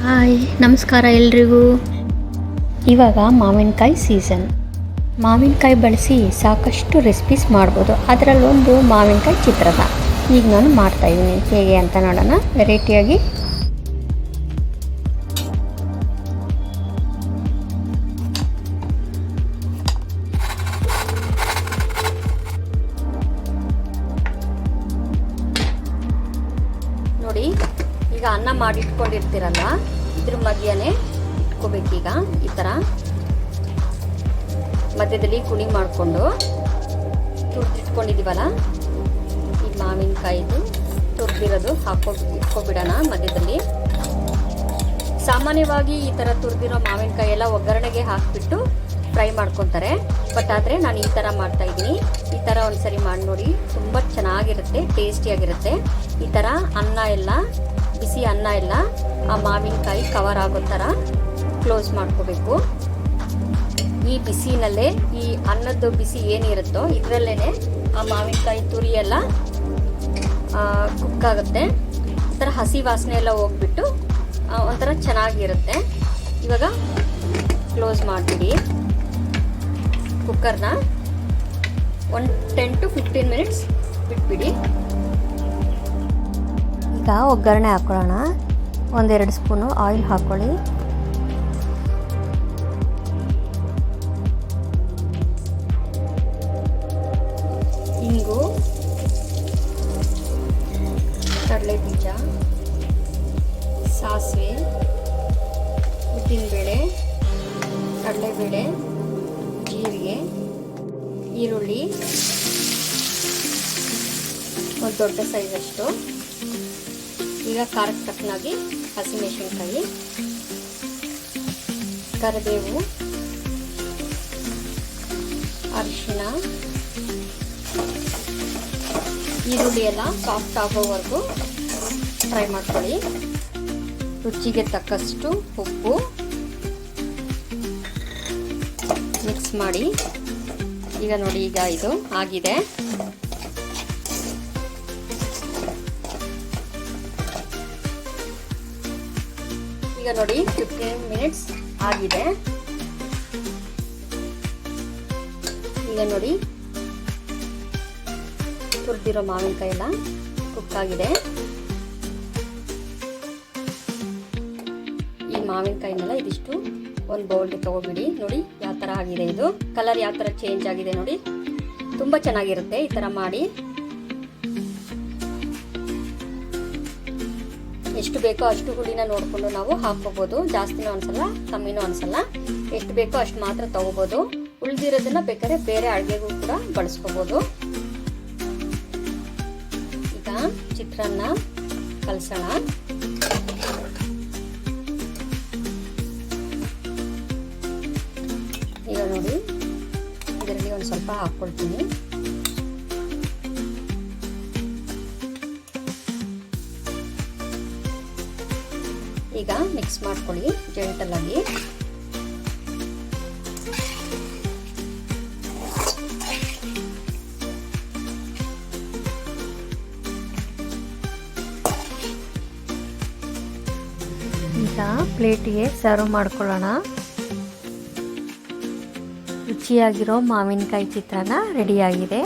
Hi, ನಮಸ್ಕಾರ ಎಲ್ರಿಗೂ. ಇವಾಗ ಮಾವಿನಕಾಯಿ ಸೀಸನ್. ಮಾವಿನಕಾಯಿ ಬಳಸಿ ಸಾಕಷ್ಟು ರೆಸಿಪೀಸ್ ಮಾಡ್ಬೋದು. ಅದರಲ್ಲೊಂದು ಮಾವಿನಕಾಯಿ ಚಿತ್ರಾನ್ನ ಈಗ ನಾನು ಮಾಡ್ತಾಯಿದ್ದೀನಿ. ಹೇಗೆ ಅಂತ ನೋಡೋಣ. ವೆರೈಟಿಯಾಗಿ ನೋಡಿ, ಈಗ ಅನ್ನ ಮಾಡಿಟ್ಕೊಂಡಿರ್ತೀರಲ್ಲ, ಇದ್ರ ಮಧ್ಯನೇ ಇಟ್ಕೋಬೇಕೀಗ. ಈ ಥರ ಮಧ್ಯದಲ್ಲಿ ಕುಣಿ ಮಾಡಿಕೊಂಡು ತುರ್ದಿಟ್ಕೊಂಡಿದ್ದೀವಲ್ಲ, ಈ ಮಾವಿನಕಾಯಿದು ತುರ್ದಿರೋದು ಇಟ್ಕೊಬಿಡೋಣ ಮಧ್ಯದಲ್ಲಿ. ಸಾಮಾನ್ಯವಾಗಿ ಈ ಥರ ತುರ್ದಿರೋ ಮಾವಿನಕಾಯಿ ಎಲ್ಲ ಒಗ್ಗರಣೆಗೆ ಹಾಕಿಬಿಟ್ಟು ಫ್ರೈ ಮಾಡ್ಕೊತಾರೆ. ಬಟ್ ಆದರೆ ನಾನು ಈ ಥರ ಮಾಡ್ತಾಯಿದ್ದೀನಿ. ಈ ಥರ ಒಂದ್ಸರಿ ಮಾಡಿ ನೋಡಿ, ತುಂಬ ಚೆನ್ನಾಗಿರುತ್ತೆ, ಟೇಸ್ಟಿಯಾಗಿರುತ್ತೆ. ಈ ಥರ ಅನ್ನ ಎಲ್ಲ, ಬಿಸಿ ಅನ್ನ ಎಲ್ಲ ಆ ಮಾವಿನಕಾಯಿ ಕವರ್ ಆಗೋ ಥರ ಕ್ಲೋಸ್ ಮಾಡ್ಕೋಬೇಕು. ಈ ಬಿಸಿನಲ್ಲೇ, ಈ ಅನ್ನದ ಬಿಸಿ ಏನಿರುತ್ತೋ ಇದರಲ್ಲೇ ಆ ಮಾವಿನಕಾಯಿ ತುರಿ ಎಲ್ಲ ಕುಕ್ ಆಗುತ್ತೆ. ಈ ಥರ ಹಸಿ ವಾಸನೆ ಎಲ್ಲ ಹೋಗ್ಬಿಟ್ಟು ಒಂಥರ ಚೆನ್ನಾಗಿರುತ್ತೆ. ಇವಾಗ ಕ್ಲೋಸ್ ಮಾಡಿಬಿಡಿ ಕುಕ್ಕರ್ನ. 10 to 15 ಮಿನಿಟ್ಸ್ ಬಿಟ್ಬಿಡಿ. ಈಗ ಒಗ್ಗರಣೆ ಹಾಕೊಳ್ಳೋಣ. 1-2 ಸ್ಪೂನು ಆಯಿಲ್ ಹಾಕೊಳ್ಳಿ. ಇಂಗು, ಕಡಲೆ ಬೀಜ, ಸಾಸಿವೆ, ಉದ್ದಿನಬೇಳೆ, ಕಡಲೆಬೇಳೆ, ಜೀರಿಗೆ, ಈರುಳ್ಳಿ ಒಂದು ದೊಡ್ಡ ಸೈಜಷ್ಟು. ಈಗ ಖಾರಕ್ಕೆ ತಕ್ಕನಾಗಿ ಹಸಿಮೆಣಸಿನಕಾಯಿ, ಕರಿಬೇವು, ಅರಿಶಿನ, ಈರುಳ್ಳಿ ಎಲ್ಲ ಸಾಫ್ಟ್ ಆಗೋವರೆಗೂ ಫ್ರೈ ಮಾಡ್ಕೊಳ್ಳಿ. ರುಚಿಗೆ ತಕ್ಕಷ್ಟು ಉಪ್ಪು ಮಿಕ್ಸ್ ಮಾಡಿ. ಈಗ ನೋಡಿ, ಈಗ ಇದು ಆಗಿದೆ. ಈಗ ನೋಡಿ 15 ಮಿನಿಟ್ಸ್ ಆಗಿದೆ. ಈಗ ನೋಡಿ, ತುರಿದಿರೋ ಮಾವಿನಕಾಯಿ ಎಲ್ಲ ಕುಕ್ ಆಗಿದೆ. ಈ ಮಾವಿನಕಾಯಿನೆಲ್ಲ ಇದಿಷ್ಟು ಒಂದು ಬೌಲ್ಗೆ ತಗೋಬಿಡಿ. ನೋಡಿ ಯಾವ ಥರ ಆಗಿದೆ, ಇದು ಕಲರ್ ಯಾವ ಥರ ಚೇಂಜ್ ಆಗಿದೆ ನೋಡಿ. ತುಂಬ ಚೆನ್ನಾಗಿರುತ್ತೆ ಈ ಥರ ಮಾಡಿ. ಎಷ್ಟು ಬೇಕೋ ಅಷ್ಟು ಹುಳಿನ ನೋಡಿಕೊಂಡು ನಾವು ಹಾಕ್ಕೋಬೋದು. ಜಾಸ್ತಿನೂ ಅನಿಸಲ್ಲ, ಕಮ್ಮಿನೂ ಅನಿಸಲ್ಲ. ಎಷ್ಟು ಬೇಕೋ ಅಷ್ಟು ಮಾತ್ರ ತಗೋಬೋದು. ಉಳಿದಿರೋದನ್ನ ಬೇಕಾದ್ರೆ ಬೇರೆ ಅಡುಗೆಗೂ ಕೂಡ ಬಳಸ್ಕೋಬೋದು. ಈಗ ಚಿತ್ರಾನ್ನ ಕಲಸೋಣ. ಈಗ ನೋಡಿ, ಇದರಲ್ಲಿ ಒಂದು ಸ್ವಲ್ಪ ಹಾಕ್ಕೊಳ್ತೀನಿ. ಈಗ ಮಿಕ್ಸ್ ಮಾಡ್ಕೊಳ್ಳಿ ಜೆಂಟಲ್ ಆಗಿ. ಈಗ ಪ್ಲೇಟಿಗೆ ಸರ್ವ್ ಮಾಡ್ಕೊಳ್ಳೋಣ. ರುಚಿಯಾಗಿರೋ ಮಾವಿನಕಾಯಿ ಚಿತ್ರಾನ್ನ ರೆಡಿಯಾಗಿದೆ.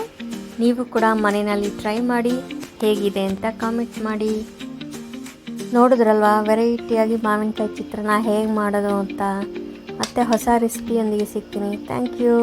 ನೀವು ಕೂಡ ಮನೆಯಲ್ಲಿ ಟ್ರೈ ಮಾಡಿ, ಹೇಗಿದೆ ಅಂತ ಕಾಮೆಂಟ್ ಮಾಡಿ. ನೋಡಿದ್ರಲ್ವಾ ವೆರೈಟಿಯಾಗಿ ಮಾವಿನಕಾಯಿ ಚಿತ್ರಾನ್ನ ಹೇಗೆ ಮಾಡೋದು ಅಂತ. ಮತ್ತೆ ಹೊಸ ರೆಸಿಪಿಯೊಂದಿಗೆ ಸಿಗ್ತೀನಿ. Thank you.